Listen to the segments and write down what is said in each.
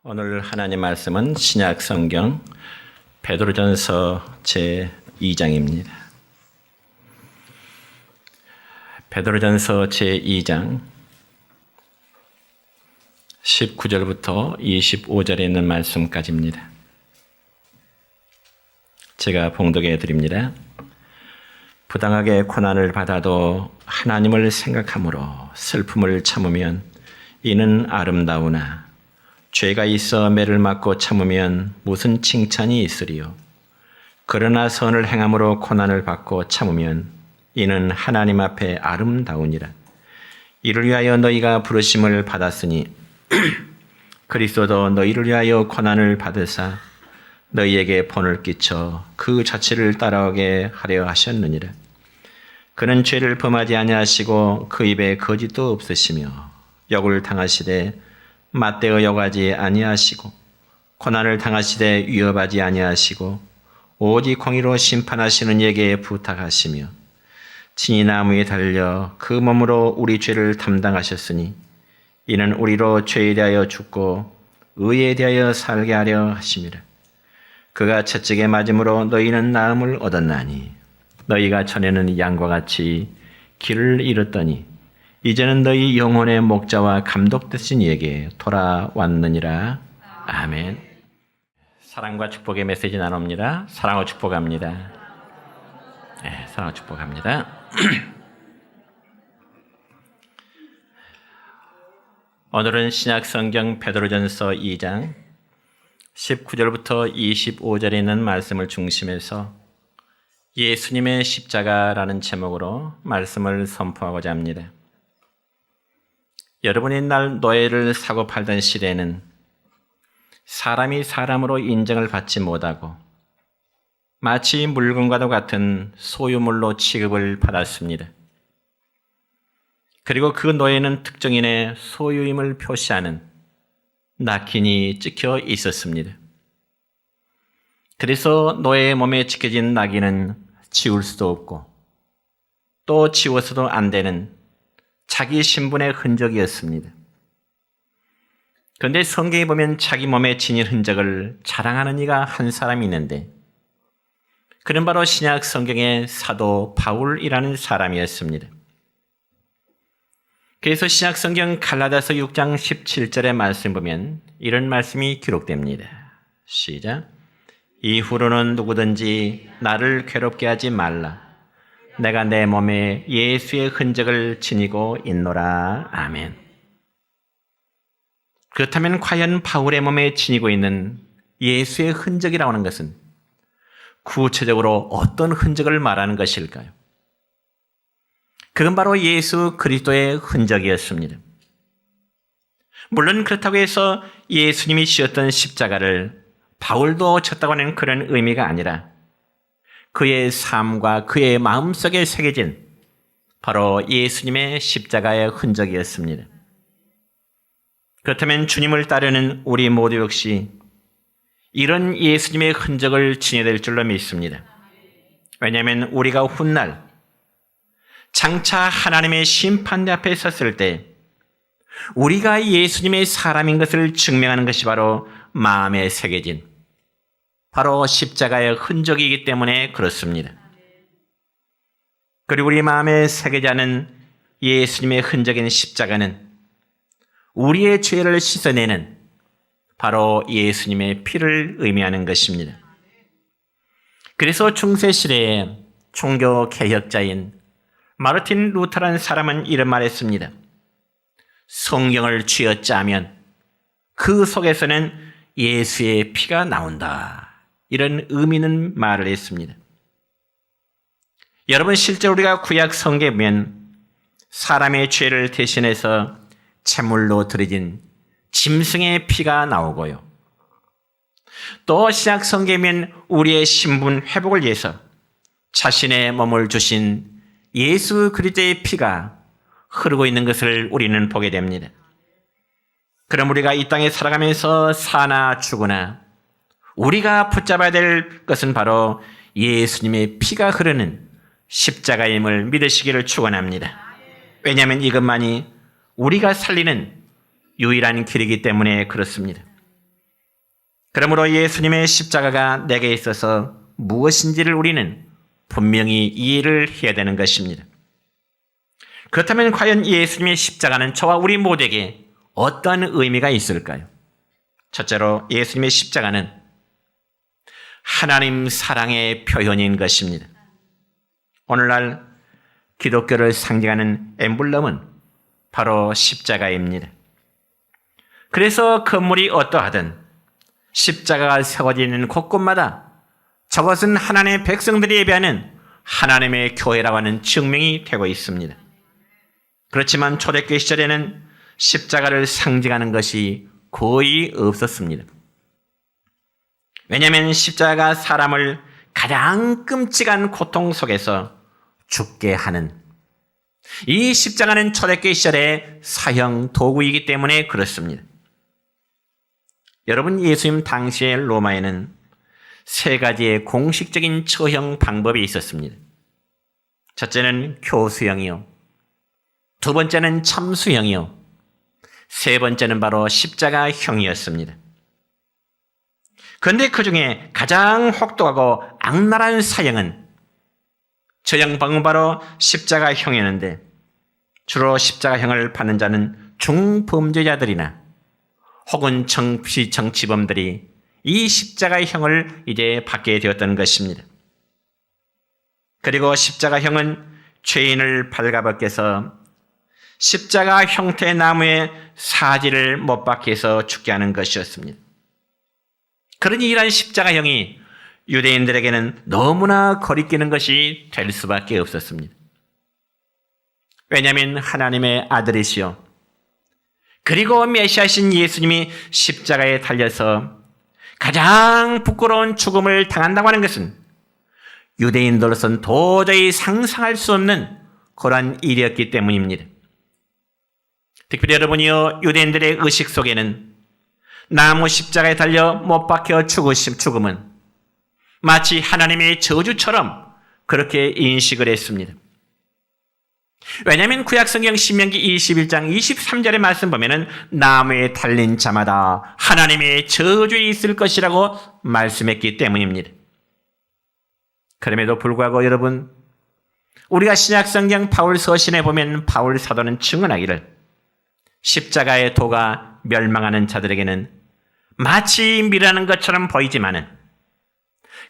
오늘 하나님 말씀은 신약 성경 베드로전서 제2장입니다. 베드로전서 제2장 19절부터 25절에 있는 말씀까지입니다. 제가 봉독해 드립니다. 부당하게 고난을 받아도 하나님을 생각함으로 슬픔을 참으면 이는 아름다우나 죄가 있어 매를 맞고 참으면 무슨 칭찬이 있으리요. 그러나 선을 행함으로 고난을 받고 참으면 이는 하나님 앞에 아름다우니라. 이를 위하여 너희가 부르심을 받았으니 그리스도도 너희를 위하여 고난을 받으사 너희에게 본을 끼쳐 그 자체를 따라오게 하려 하셨느니라. 그는 죄를 범하지 아니하시고 그 입에 거짓도 없으시며 역을 당하시되 맞대어 욕하지 아니하시고 고난을 당하시되 위협하지 아니하시고 오직 공의로 심판하시는 이에게 부탁하시며 친히 나무에 달려 그 몸으로 우리 죄를 담당하셨으니 이는 우리로 죄에 대하여 죽고 의에 대하여 살게 하려 하심이라. 그가 채찍에 맞음으로 너희는 나음을 얻었나니 너희가 전에는 양과 같이 길을 잃었더니 이제는 너희 영혼의 목자와 감독 되신 이에게 돌아왔느니라. 아멘. 사랑과 축복의 메시지 나눕니다. 사랑과 축복합니다. 네, 사랑과 축복합니다. 오늘은 신약성경 베드로전서 2장 19절부터 25절에 있는 말씀을 중심해서 예수님의 십자가라는 제목으로 말씀을 선포하고자 합니다. 여러분이 날 노예를 사고 팔던 시대에는 사람이 사람으로 인정을 받지 못하고 마치 물건과도 같은 소유물로 취급을 받았습니다. 그리고 그 노예는 특정인의 소유임을 표시하는 낙인이 찍혀 있었습니다. 그래서 노예의 몸에 찍혀진 낙인은 지울 수도 없고 또 지워서도 안 되는 자기 신분의 흔적이었습니다. 그런데 성경에 보면 자기 몸에 지닌 흔적을 자랑하는 이가 한 사람이 있는데 그는 바로 신약 성경의 사도 바울이라는 사람이었습니다. 그래서 신약 성경 갈라디아서 6장 17절의 말씀 보면 이런 말씀이 기록됩니다. 시작. 이후로는 누구든지 나를 괴롭게 하지 말라. 내가 내 몸에 예수의 흔적을 지니고 있노라. 아멘. 그렇다면 과연 바울의 몸에 지니고 있는 예수의 흔적이라고 하는 것은 구체적으로 어떤 흔적을 말하는 것일까요? 그건 바로 예수 그리스도의 흔적이었습니다. 물론 그렇다고 해서 예수님이 지었던 십자가를 바울도 졌다고 하는 그런 의미가 아니라 그의 삶과 그의 마음속에 새겨진 바로 예수님의 십자가의 흔적이었습니다. 그렇다면 주님을 따르는 우리 모두 역시 이런 예수님의 흔적을 지녀야 될 줄로 믿습니다. 왜냐하면 우리가 훗날 장차 하나님의 심판대 앞에 섰을 때 우리가 예수님의 사람인 것을 증명하는 것이 바로 마음에 새겨진 바로 십자가의 흔적이기 때문에 그렇습니다. 그리고 우리 마음에 새겨져 있는 예수님의 흔적인 십자가는 우리의 죄를 씻어내는 바로 예수님의 피를 의미하는 것입니다. 그래서 중세시대에 종교 개혁자인 마르틴 루터라는 사람은 이런 말했습니다. 성경을 쥐어짜면 그 속에서는 예수의 피가 나온다. 이런 의미 있는 말을 했습니다. 여러분 실제 우리가 구약 성경에 보면 사람의 죄를 대신해서 제물로 드려진 짐승의 피가 나오고요. 또 신약 성경에 보면 우리의 신분 회복을 위해서 자신의 몸을 주신 예수 그리스도의 피가 흐르고 있는 것을 우리는 보게 됩니다. 그럼 우리가 이 땅에 살아가면서 사나 죽으나 우리가 붙잡아야 될 것은 바로 예수님의 피가 흐르는 십자가임을 믿으시기를 축원합니다. 왜냐하면 이것만이 우리가 살리는 유일한 길이기 때문에 그렇습니다. 그러므로 예수님의 십자가가 내게 있어서 무엇인지를 우리는 분명히 이해를 해야 되는 것입니다. 그렇다면 과연 예수님의 십자가는 저와 우리 모두에게 어떤 의미가 있을까요? 첫째로 예수님의 십자가는 하나님 사랑의 표현인 것입니다. 오늘날 기독교를 상징하는 엠블럼은 바로 십자가입니다. 그래서 건물이 어떠하든 십자가가 세워져 있는 곳곳마다 저것은 하나님의 백성들이 예배하는 하나님의 교회라고 하는 증명이 되고 있습니다. 그렇지만 초대교회 시절에는 십자가를 상징하는 것이 거의 없었습니다. 왜냐하면 십자가가 사람을 가장 끔찍한 고통 속에서 죽게 하는, 이 십자가는 초대교회 시절의 사형 도구이기 때문에 그렇습니다. 여러분, 예수님 당시의 로마에는 세 가지의 공식적인 처형 방법이 있었습니다. 첫째는 교수형이요, 두 번째는 참수형이요, 세 번째는 바로 십자가형이었습니다. 그런데 그 중에 가장 혹독하고 악랄한 사형은 처형 방법은 바로 십자가형이었는데, 주로 십자가형을 받는 자는 중범죄자들이나 혹은 정치범들이 이 십자가형을 이제 받게 되었던 것입니다. 그리고 십자가형은 죄인을 발가벗겨서 십자가 형태의 나무에 사지를 못 박게 해서 죽게 하는 것이었습니다. 그러니 이러한 십자가형이 유대인들에게는 너무나 거리끼는 것이 될 수밖에 없었습니다. 왜냐하면 하나님의 아들이시요, 그리고 메시아신 예수님이 십자가에 달려서 가장 부끄러운 죽음을 당한다고 하는 것은 유대인들로서는 도저히 상상할 수 없는 그러한 일이었기 때문입니다. 특별히 여러분이요, 유대인들의 의식 속에는 나무 십자가에 달려 못 박혀 죽음은 마치 하나님의 저주처럼 그렇게 인식을 했습니다. 왜냐하면 구약성경 신명기 21장 23절의 말씀 보면은 나무에 달린 자마다 하나님의 저주에 있을 것이라고 말씀했기 때문입니다. 그럼에도 불구하고 여러분, 우리가 신약성경 바울 서신에 보면 바울 사도는 증언하기를 십자가의 도가 멸망하는 자들에게는 마치 미라는 것처럼 보이지만은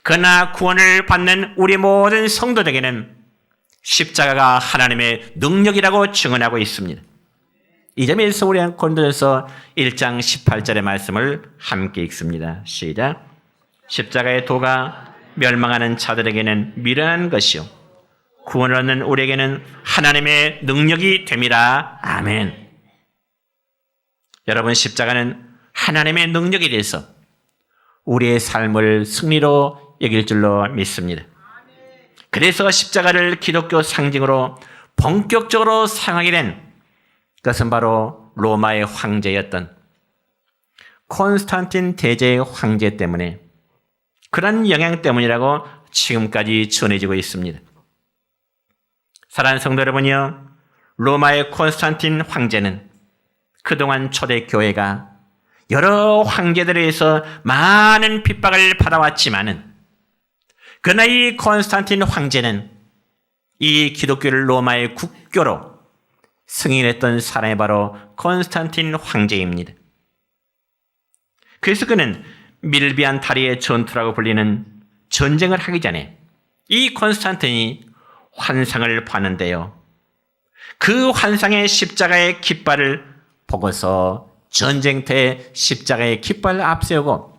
그러나 구원을 받는 우리 모든 성도들에게는 십자가가 하나님의 능력이라고 증언하고 있습니다. 이 점에서 우리 고린도전서 1장 18절의 말씀을 함께 읽습니다. 시작. 십자가의 도가 멸망하는 자들에게는 미련한 것이요 구원을 얻는 우리에게는 하나님의 능력이 됨이라. 아멘. 여러분, 십자가는 하나님의 능력에 대해서 우리의 삶을 승리로 여길 줄로 믿습니다. 그래서 십자가를 기독교 상징으로 본격적으로 사용하게 된 것은 바로 로마의 황제였던 콘스탄틴 대제의 황제 때문에, 그런 영향 때문이라고 지금까지 전해지고 있습니다. 사랑하는 성도 여러분이요, 로마의 콘스탄틴 황제는 그동안 초대교회가 여러 황제들에 의해서 많은 핍박을 받아왔지만은, 그러나 이 콘스탄틴 황제는 이 기독교를 로마의 국교로 승인했던 사람이 바로 콘스탄틴 황제입니다. 그래서 그는 밀비안 다리의 전투라고 불리는 전쟁을 하기 전에 이 콘스탄틴이 환상을 봤는데요, 그 환상의 십자가의 깃발을 보고서 전쟁터에 십자가의 깃발을 앞세우고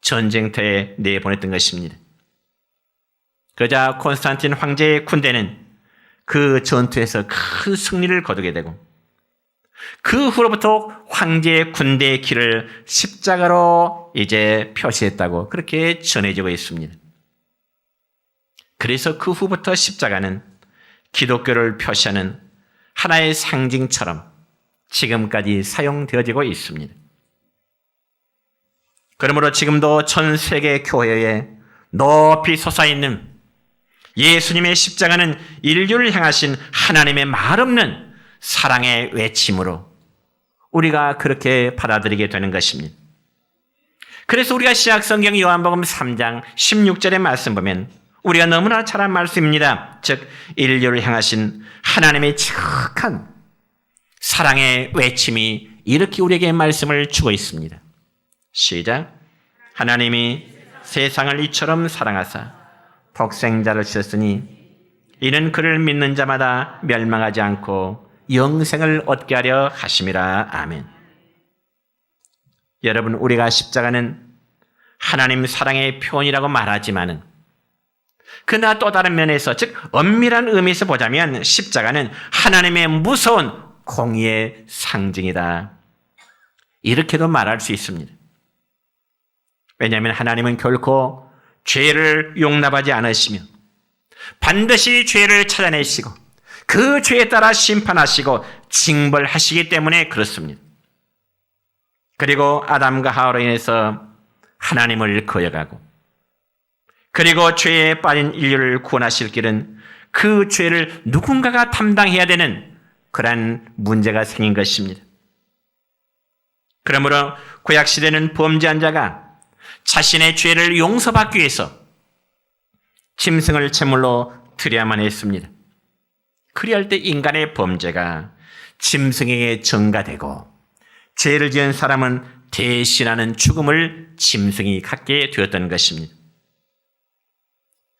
전쟁터에 내보냈던 것입니다. 그러자 콘스탄틴 황제의 군대는 그 전투에서 큰 승리를 거두게 되고, 그 후로부터 황제의 군대의 길을 십자가로 이제 표시했다고 그렇게 전해지고 있습니다. 그래서 그 후부터 십자가는 기독교를 표시하는 하나의 상징처럼 지금까지 사용되어지고 있습니다. 그러므로 지금도 전 세계 교회에 높이 솟아있는 예수님의 십자가는 인류를 향하신 하나님의 말없는 사랑의 외침으로 우리가 그렇게 받아들이게 되는 것입니다. 그래서 우리가 신약성경 요한복음 3장 16절의 말씀 보면 우리가 너무나 잘 알 말씀입니다. 즉 인류를 향하신 하나님의 착한 사랑의 외침이 이렇게 우리에게 말씀을 주고 있습니다. 시작. 하나님이 세상을 이처럼 사랑하사 독생자를 주셨으니 이는 그를 믿는 자마다 멸망하지 않고 영생을 얻게 하려 하심이라. 아멘. 여러분, 우리가 십자가는 하나님 사랑의 표현이라고 말하지만은 그러나 또 다른 면에서, 즉 엄밀한 의미에서 보자면 십자가는 하나님의 무서운 공의의 상징이다, 이렇게도 말할 수 있습니다. 왜냐하면 하나님은 결코 죄를 용납하지 않으시며 반드시 죄를 찾아내시고 그 죄에 따라 심판하시고 징벌하시기 때문에 그렇습니다. 그리고 아담과 하와로 인해서 하나님을 거역하고 그리고 죄에 빠진 인류를 구원하실 길은 그 죄를 누군가가 담당해야 되는 그러한 문제가 생긴 것입니다. 그러므로 구약시대는 범죄한 자가 자신의 죄를 용서받기 위해서 짐승을 제물로 드려야만 했습니다. 그리할 때 인간의 범죄가 짐승에게 전가되고 죄를 지은 사람은 대신하는 죽음을 짐승이 갖게 되었던 것입니다.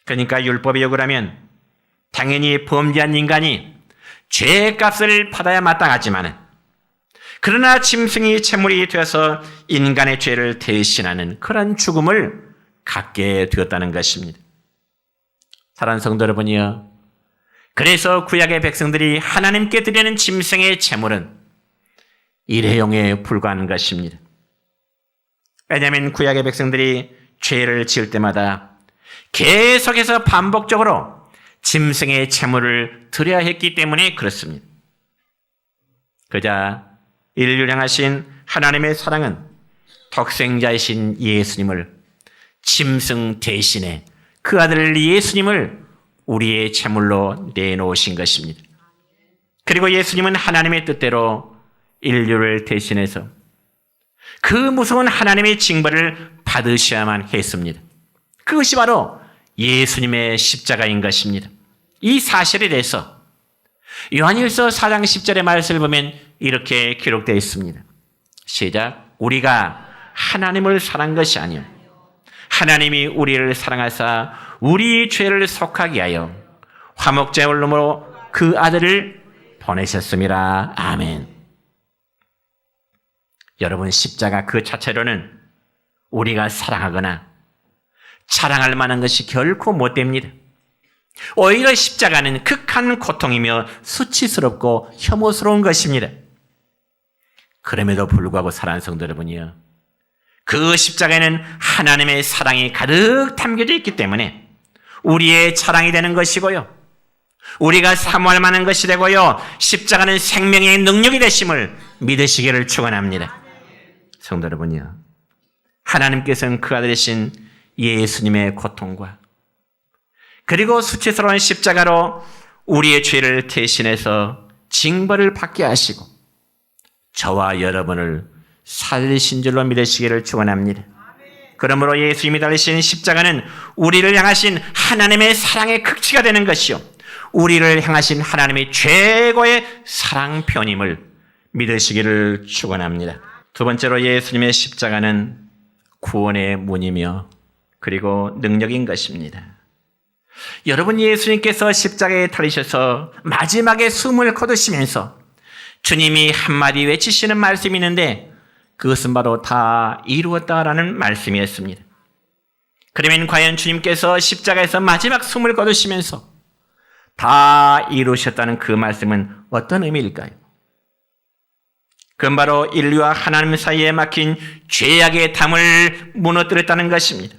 그러니까 율법의 요구라면 당연히 범죄한 인간이 죄값을 받아야 마땅하지만 그러나 짐승이 제물이 되어서 인간의 죄를 대신하는 그런 죽음을 갖게 되었다는 것입니다. 사랑하는 성도 여러분이여, 그래서 구약의 백성들이 하나님께 드리는 짐승의 제물은 일회용에 불과한 것입니다. 왜냐하면 구약의 백성들이 죄를 지을 때마다 계속해서 반복적으로 짐승의 제물을 드려야 했기 때문에 그렇습니다. 그자 인류를 향하신 하나님의 사랑은 독생자이신 예수님을 짐승 대신에 그 아들 예수님을 우리의 제물로 내놓으신 것입니다. 그리고 예수님은 하나님의 뜻대로 인류를 대신해서 그 무서운 하나님의 징벌을 받으셔야만 했습니다. 그것이 바로 예수님의 십자가인 것입니다. 이 사실에 대해서 요한일서 4장 10절의 말씀을 보면 이렇게 기록되어 있습니다. 시작. 우리가 하나님을 사랑한 것이 아니요 하나님이 우리를 사랑하사 우리 죄를 속하게 하여 화목제물로 그 아들을 보내셨습니다. 아멘. 여러분, 십자가 그 자체로는 우리가 사랑하거나 자랑할 만한 것이 결코 못 됩니다. 오히려 십자가는 극한 고통이며 수치스럽고 혐오스러운 것입니다. 그럼에도 불구하고 사랑하는 성도 여러분이요, 그 십자가에는 하나님의 사랑이 가득 담겨져 있기 때문에 우리의 자랑이 되는 것이고요, 우리가 사모할 만한 것이 되고요, 십자가는 생명의 능력이 되심을 믿으시기를 축원합니다. 성도 여러분이요, 하나님께서는 그 아들이신 예수님의 고통과 그리고 수치스러운 십자가로 우리의 죄를 대신해서 징벌을 받게 하시고 저와 여러분을 살리신 줄로 믿으시기를 축원합니다. 그러므로 예수님이 달리신 십자가는 우리를 향하신 하나님의 사랑의 극치가 되는 것이요, 우리를 향하신 하나님의 최고의 사랑 표현임을 믿으시기를 축원합니다. 두 번째로 예수님의 십자가는 구원의 문이며 그리고 능력인 것입니다. 여러분, 예수님께서 십자가에 달리셔서 마지막에 숨을 거두시면서 주님이 한마디 외치시는 말씀이 있는데 그것은 바로 다 이루었다라는 말씀이었습니다. 그러면 과연 주님께서 십자가에서 마지막 숨을 거두시면서 다 이루셨다는 그 말씀은 어떤 의미일까요? 그건 바로 인류와 하나님 사이에 막힌 죄악의 담을 무너뜨렸다는 것입니다.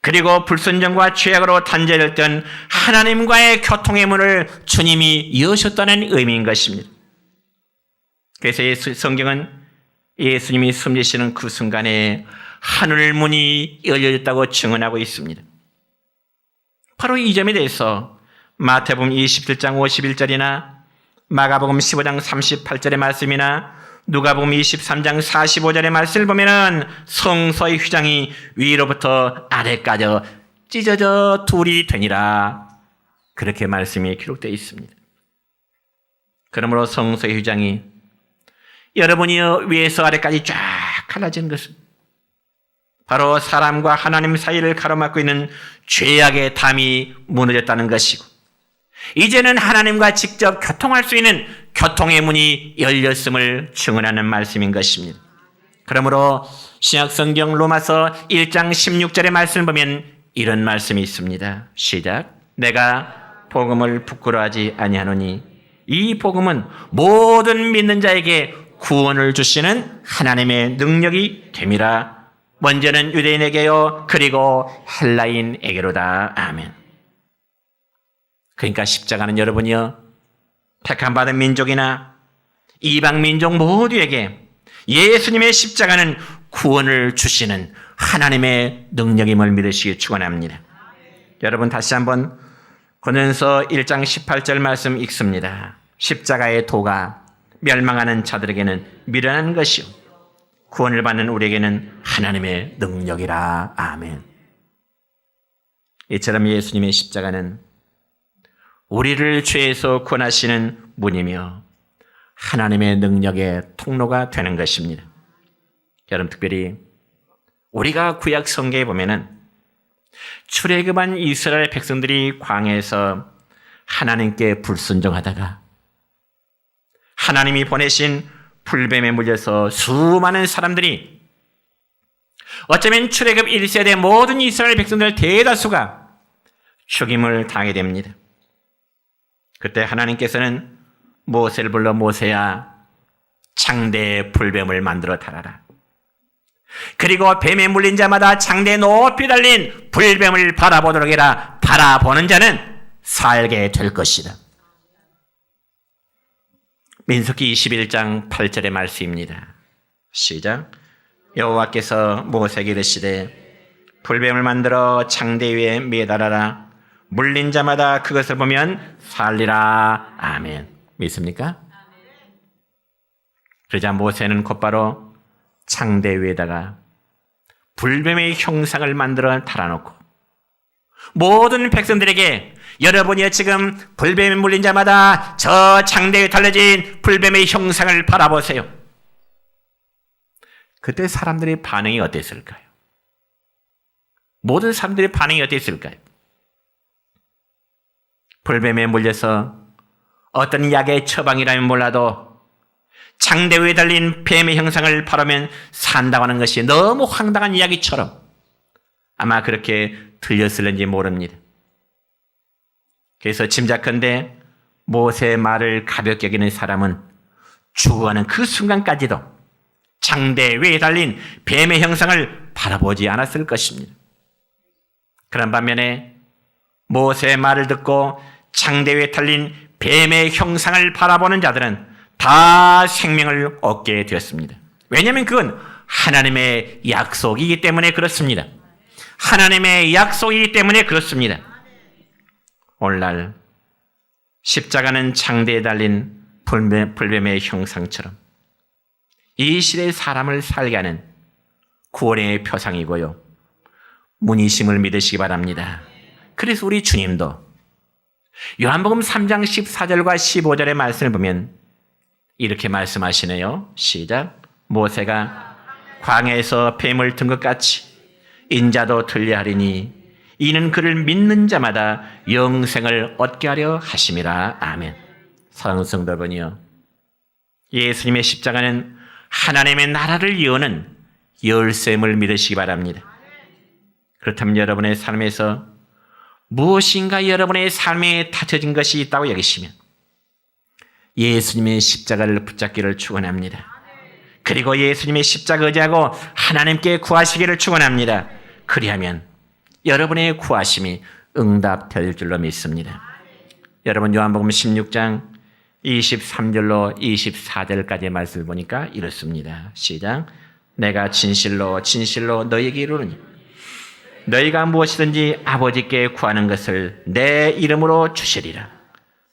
그리고 불순종과 죄악으로 단절했던 하나님과의 교통의 문을 주님이 여셨다는 의미인 것입니다. 그래서 성경은 예수님이 숨지시는 그 순간에 하늘 문이 열려졌다고 증언하고 있습니다. 바로 이 점에 대해서 마태복음 27장 51절이나 마가복음 15장 38절의 말씀이나 누가복음 23장 45절의 말씀을 보면은 성소의 휘장이 위로부터 아래까지 찢어져 둘이 되니라. 그렇게 말씀이 기록되어 있습니다. 그러므로 성소의 휘장이 여러분이 위에서 아래까지 쫙 갈라진 것은 바로 사람과 하나님 사이를 가로막고 있는 죄악의 담이 무너졌다는 것이고, 이제는 하나님과 직접 교통할 수 있는 교통의 문이 열렸음을 증언하는 말씀인 것입니다. 그러므로 신약성경 로마서 1장 16절의 말씀을 보면 이런 말씀이 있습니다. 시작. 내가 복음을 부끄러워하지 아니하노니 이 복음은 모든 믿는 자에게 구원을 주시는 하나님의 능력이 됨이라. 먼저는 유대인에게요, 그리고 헬라인에게로다. 아멘. 그러니까 십자가는 여러분이요, 택함받은 민족이나 이방 민족 모두에게 예수님의 십자가는 구원을 주시는 하나님의 능력임을 믿으시기 축원합니다. 여러분 다시 한번 고린도서 1장 18절 말씀 읽습니다. 십자가의 도가 멸망하는 자들에게는 미련한 것이요 구원을 받는 우리에게는 하나님의 능력이라. 아멘. 이처럼 예수님의 십자가는 우리를 죄에서 구원하시는 문이며 하나님의 능력의 통로가 되는 것입니다. 여러분 특별히 우리가 구약 성경에 보면은 출애굽한 이스라엘 백성들이 광야에서 하나님께 불순종하다가 하나님이 보내신 불뱀에 물려서 수많은 사람들이, 어쩌면 출애굽 1세대 모든 이스라엘 백성들 대다수가 죽임을 당하게 됩니다. 그때 하나님께서는 모세를 불러 모세야 창대의 불뱀을 만들어 달아라. 그리고 뱀에 물린 자마다 창대 높이 달린 불뱀을 바라보도록 해라. 바라보는 자는 살게 될 것이다. 민수기 21장 8절의 말씀입니다. 시작. 여호와께서 모세에게 이르시되 불뱀을 만들어 창대 위에 매달아라. 물린 자마다 그것을 보면 살리라. 아멘. 믿습니까? 그러자 모세는 곧바로 창대 위에다가 불뱀의 형상을 만들어 달아놓고 모든 백성들에게 여러분이 지금 불뱀에 물린 자마다 저 창대에 달려진 불뱀의 형상을 바라보세요. 그때 사람들의 반응이 어땠을까요? 모든 사람들의 반응이 어땠을까요? 불뱀에 물려서 어떤 약의 처방이라면 몰라도 창대 위에 달린 뱀의 형상을 바라면 산다고 하는 것이 너무 황당한 이야기처럼 아마 그렇게 들렸을는지 모릅니다. 그래서 짐작컨대 모세의 말을 가볍게 여기는 사람은 죽어가는 그 순간까지도 창대 위에 달린 뱀의 형상을 바라보지 않았을 것입니다. 그런 반면에 모세의 말을 듣고 창대 위에 달린 뱀의 형상을 바라보는 자들은 다 생명을 얻게 되었습니다. 왜냐하면 그건 하나님의 약속이기 때문에 그렇습니다. 하나님의 약속이기 때문에 그렇습니다. 오늘날 십자가는 창대에 달린 불뱀의 형상처럼 이 시대의 사람을 살게 하는 구원의 표상이고요, 문이심을 믿으시기 바랍니다. 그래서 우리 주님도 요한복음 3장 14절과 15절의 말씀을 보면 이렇게 말씀하시네요. 시작. 모세가 광야에서 뱀을 든 것 같이 인자도 들려하리니 이는 그를 믿는 자마다 영생을 얻게 하려 하심이라. 아멘. 사랑하는 성도 여러분이요, 예수님의 십자가는 하나님의 나라를 여는 열쇠임을 믿으시기 바랍니다. 그렇다면 여러분의 삶에서 무엇인가 여러분의 삶에 닫혀진 것이 있다고 여기시면 예수님의 십자가를 붙잡기를 축원합니다. 그리고 예수님의 십자가 의지하고 하나님께 구하시기를 축원합니다. 그리하면 여러분의 구하심이 응답될 줄로 믿습니다. 여러분 요한복음 16장 23절로 24절까지의 말씀을 보니까 이렇습니다. 시작. 내가 진실로 진실로 너희에게 이르노니 너희가 무엇이든지 아버지께 구하는 것을 내 이름으로 주시리라.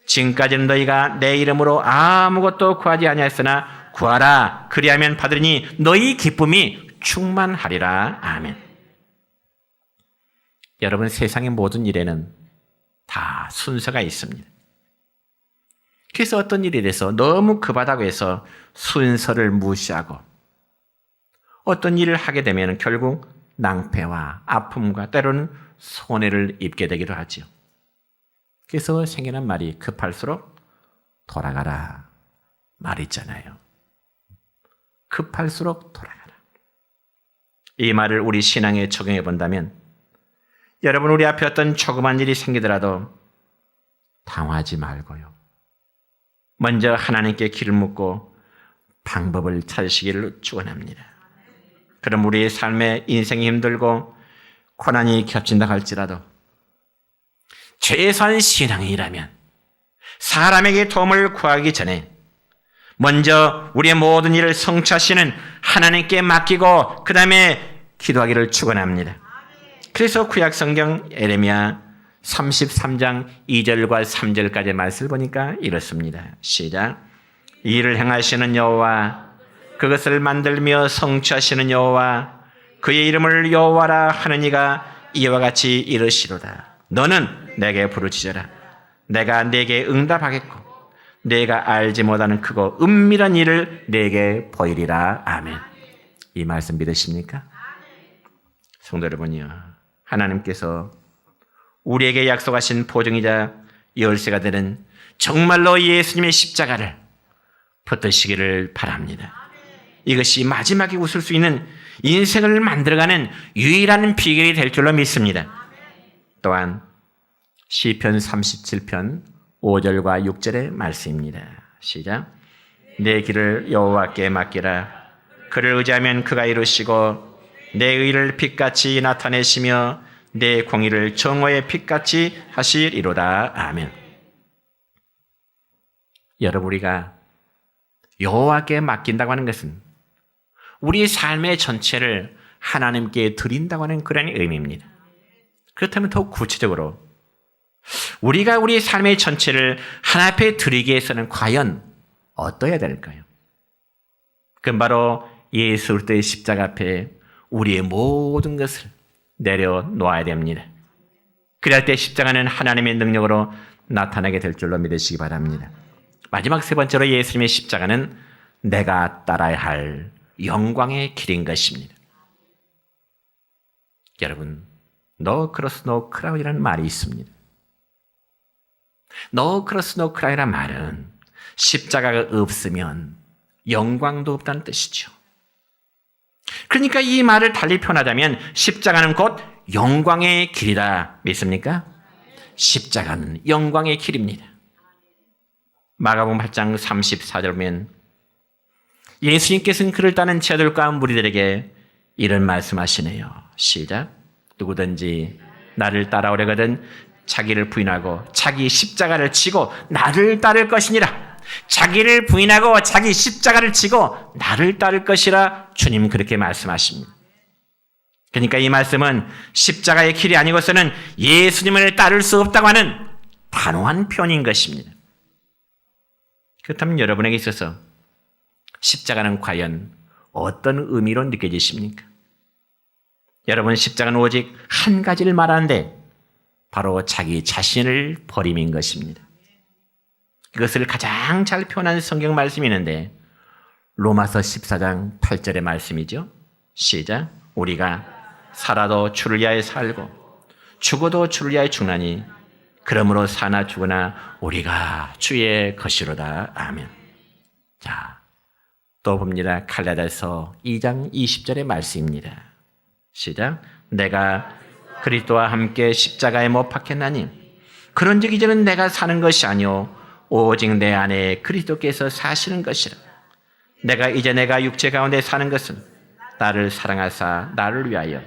지금까지는 너희가 내 이름으로 아무것도 구하지 아니하였으나 구하라 그리하면 받으리니 너희 기쁨이 충만하리라. 아멘. 여러분, 세상의 모든 일에는 다 순서가 있습니다. 그래서 어떤 일에 대해서 너무 급하다고 해서 순서를 무시하고 어떤 일을 하게 되면 결국 낭패와 아픔과 때로는 손해를 입게 되기도 하죠. 그래서 생겨난 말이 급할수록 돌아가라 말 있잖아요. 급할수록 돌아가라. 이 말을 우리 신앙에 적용해 본다면 여러분, 우리 앞에 어떤 조그만 일이 생기더라도 당황하지 말고요. 먼저 하나님께 길을 묻고 방법을 찾으시기를 축원합니다. 그럼 우리의 삶에 인생이 힘들고 고난이 겹친다 할지라도 최소한 신앙인이라면 사람에게 도움을 구하기 전에 먼저 우리의 모든 일을 성취하시는 하나님께 맡기고 그 다음에 기도하기를 축원합니다. 그래서 구약성경 에레미야 33장 2절과 3절까지 말씀을 보니까 이렇습니다. 시작. 일을 행하시는 여호와, 그것을 만들며 성취하시는 여호와, 그의 이름을 여호와라 하는 이가 이와 같이 이르시로다. 너는 내게 부르짖어라. 내가 내게 응답하겠고 내가 알지 못하는 크고 은밀한 일을 내게 보이리라. 아멘. 이 말씀 믿으십니까? 성도 여러분이요, 하나님께서 우리에게 약속하신 보증이자 열쇠가 되는 정말로 예수님의 십자가를 붙드시기를 바랍니다. 이것이 마지막에 웃을 수 있는 인생을 만들어가는 유일한 비결이 될 줄로 믿습니다. 또한 시편 37편 5절과 6절의 말씀입니다. 시작. 내 길을 여호와께 맡기라. 그를 의지하면 그가 이루시고 내 의를 빛같이 나타내시며 내 공의를 정오의 빛같이 하시리로다. 아멘. 여러분, 우리가 여호와께 맡긴다고 하는 것은 우리 삶의 전체를 하나님께 드린다고 하는 그런 의미입니다. 그렇다면 더욱 구체적으로 우리가 우리 삶의 전체를 하나님 앞에 드리기 위해서는 과연 어떠해야 될까요? 그건 바로 예수 그리스도의 십자가 앞에 우리의 모든 것을 내려놓아야 됩니다. 그럴 때 십자가는 하나님의 능력으로 나타나게 될 줄로 믿으시기 바랍니다. 마지막 세 번째로 예수님의 십자가는 내가 따라야 할 영광의 길인 것입니다. 여러분, No cross, no crown이라는 말이 있습니다. No cross, no crown이라는 말은 십자가가 없으면 영광도 없다는 뜻이죠. 그러니까 이 말을 달리 표현하자면 십자가는 곧 영광의 길이다. 믿습니까? 십자가는 영광의 길입니다. 마가복음 8장 34절 보면 예수님께서는 그를 따는 제자들과 무리들에게 이런 말씀하시네요. 시작. 누구든지 나를 따라오려거든 자기를 부인하고 자기 십자가를 지고 나를 따를 것이니라. 자기를 부인하고 자기 십자가를 지고 나를 따를 것이라 주님 그렇게 말씀하십니다. 그러니까 이 말씀은 십자가의 길이 아니고서는 예수님을 따를 수 없다고 하는 단호한 표현인 것입니다. 그렇다면 여러분에게 있어서 십자가는 과연 어떤 의미로 느껴지십니까? 여러분, 십자가는 오직 한 가지를 말하는데 바로 자기 자신을 버림인 것입니다. 이것을 가장 잘 표현한 성경 말씀이 있는데 로마서 14장 8절의 말씀이죠. 시작. 우리가 살아도 주를 위하여 살고 죽어도 주를 위하여 죽나니 그러므로 사나 죽으나 우리가 주의 것이로다. 아멘. 자, 또 봅니다. 갈라디아서 2장 20절의 말씀입니다. 시작. 내가 그리스도와 함께 십자가에 못 박혔나니 그런즉 이제는 내가 사는 것이 아니요 오직 내 안에 그리스도께서 사시는 것이라. 내가 육체 가운데 사는 것은 나를 사랑하사 나를 위하여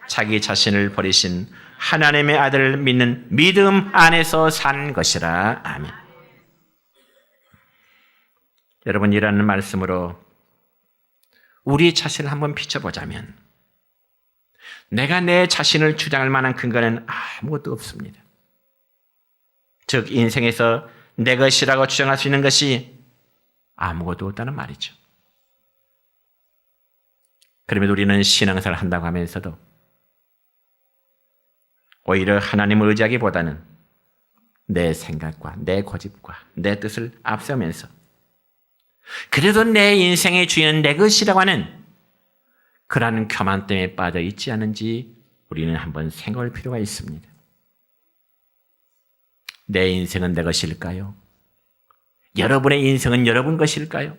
자기 자신을 버리신 하나님의 아들을 믿는 믿음 안에서 사는 것이라. 아멘. 여러분, 이라는 말씀으로 우리 자신을 한번 비춰보자면 내가 내 자신을 주장할 만한 근거는 아무것도 없습니다. 즉 인생에서 내 것이라고 주장할 수 있는 것이 아무것도 없다는 말이죠. 그러면 우리는 신앙생활을 한다고 하면서도 오히려 하나님을 의지하기보다는 내 생각과 내 고집과 내 뜻을 앞세우면서 그래도 내 인생의 주인은 내 것이라고 하는 그러한 교만 때문에 빠져 있지 않은지 우리는 한번 생각할 필요가 있습니다. 내 인생은 내 것일까요? 여러분의 인생은 여러분 것일까요?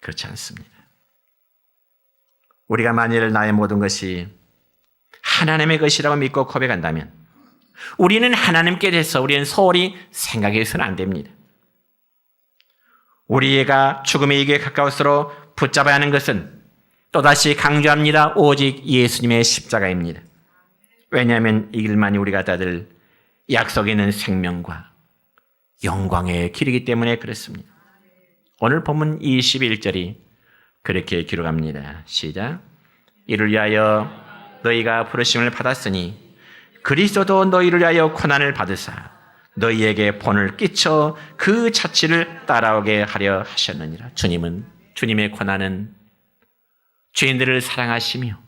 그렇지 않습니다. 우리가 만일 나의 모든 것이 하나님의 것이라고 믿고 고백한다면 우리는 하나님께 대해서 우리는 소홀히 생각해서는 안 됩니다. 우리가 죽음의 이기에 가까울수록 붙잡아야 하는 것은 또다시 강조합니다. 오직 예수님의 십자가입니다. 왜냐하면 이 길만이 우리가 다들 약속에 있는 생명과 영광의 길이기 때문에 그렇습니다. 오늘 본문 21절이 그렇게 기록합니다. 시작. 이를 위하여 너희가 부르심을 받았으니 그리스도도 너희를 위하여 고난을 받으사 너희에게 본을 끼쳐 그 자취를 따라오게 하려 하셨느니라. 주님의 고난은 죄인들을 사랑하시며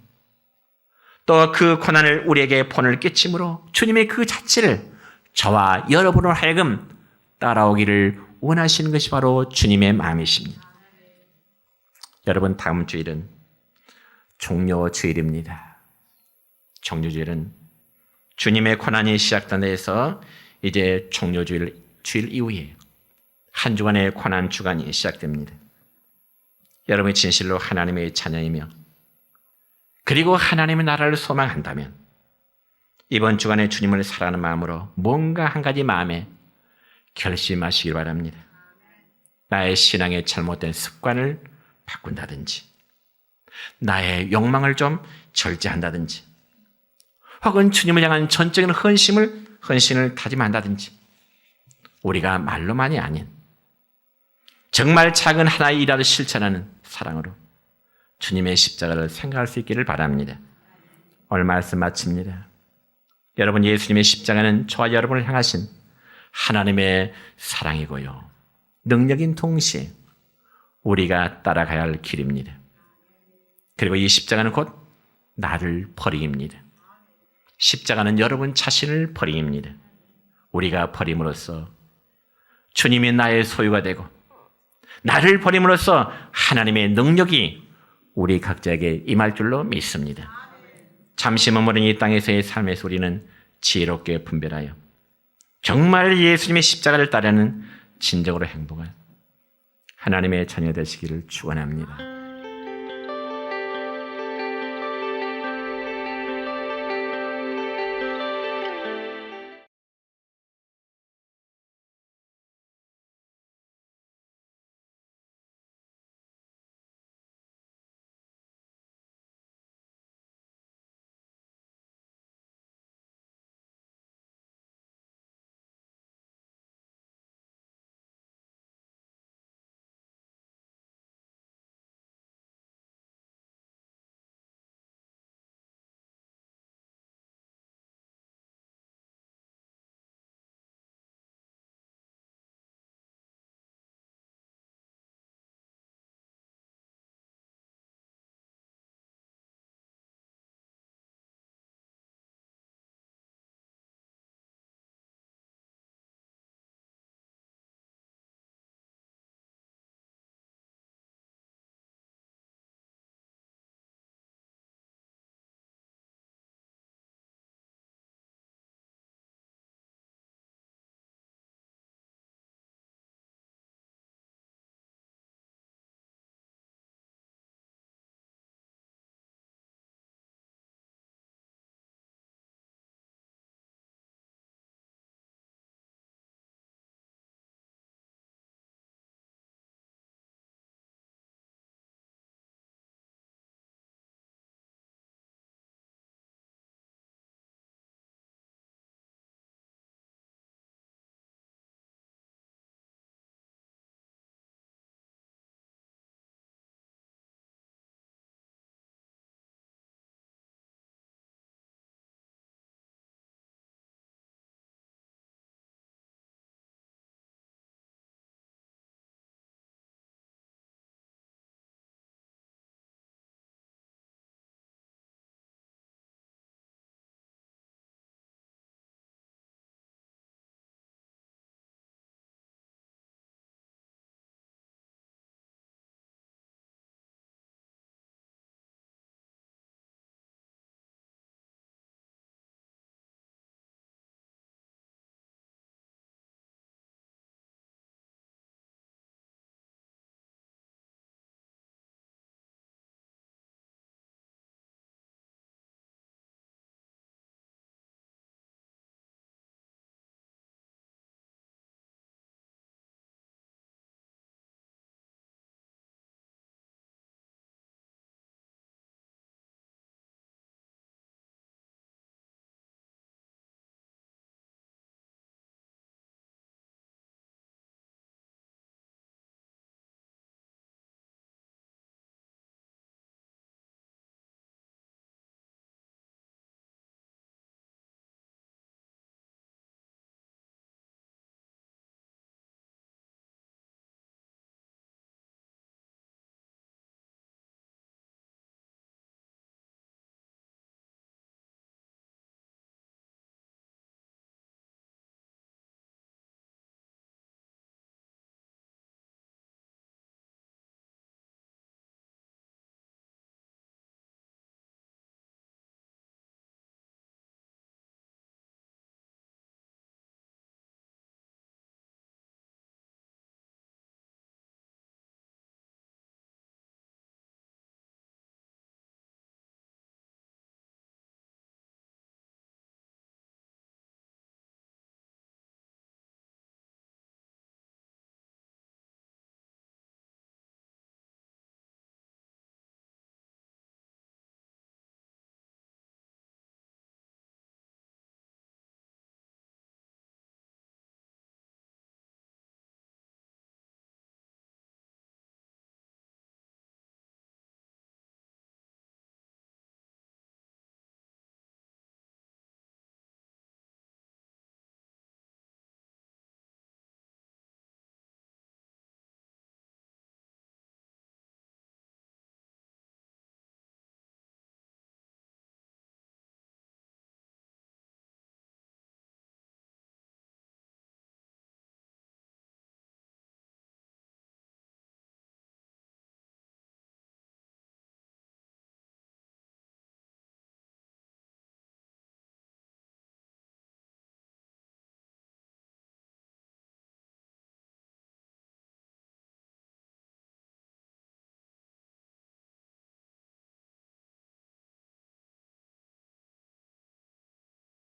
또 그 고난을 우리에게 본을 끼침으로 주님의 그 자취를 저와 여러분을 하여금 따라오기를 원하시는 것이 바로 주님의 마음이십니다. 여러분, 다음 주일은 종료주일입니다. 종료주일은 주님의 고난이 시작된 데에서 이제 종료주일 이후에 한 주간의 고난 주간이 시작됩니다. 여러분이 진실로 하나님의 자녀이며 그리고 하나님의 나라를 소망한다면 이번 주간에 주님을 사랑하는 마음으로 뭔가 한 가지 마음에 결심하시길 바랍니다. 나의 신앙의 잘못된 습관을 바꾼다든지 나의 욕망을 좀 절제한다든지 혹은 주님을 향한 전적인 헌신을 다짐한다든지 우리가 말로만이 아닌 정말 작은 하나의 일이라도 실천하는 사랑으로 주님의 십자가를 생각할 수 있기를 바랍니다. 오늘 말씀 마칩니다. 여러분, 예수님의 십자가는 저와 여러분을 향하신 하나님의 사랑이고요. 능력인 동시에 우리가 따라가야 할 길입니다. 그리고 이 십자가는 곧 나를 버리기입니다. 십자가는 여러분 자신을 버리기입니다. 우리가 버림으로써 주님이 나의 소유가 되고 나를 버림으로써 하나님의 능력이 우리 각자에게 임할 줄로 믿습니다. 잠시 머무른 이 땅에서의 삶에서 우리는 지혜롭게 분별하여 정말 예수님의 십자가를 따르는 진정으로 행복한 하나님의 자녀 되시기를 축원합니다.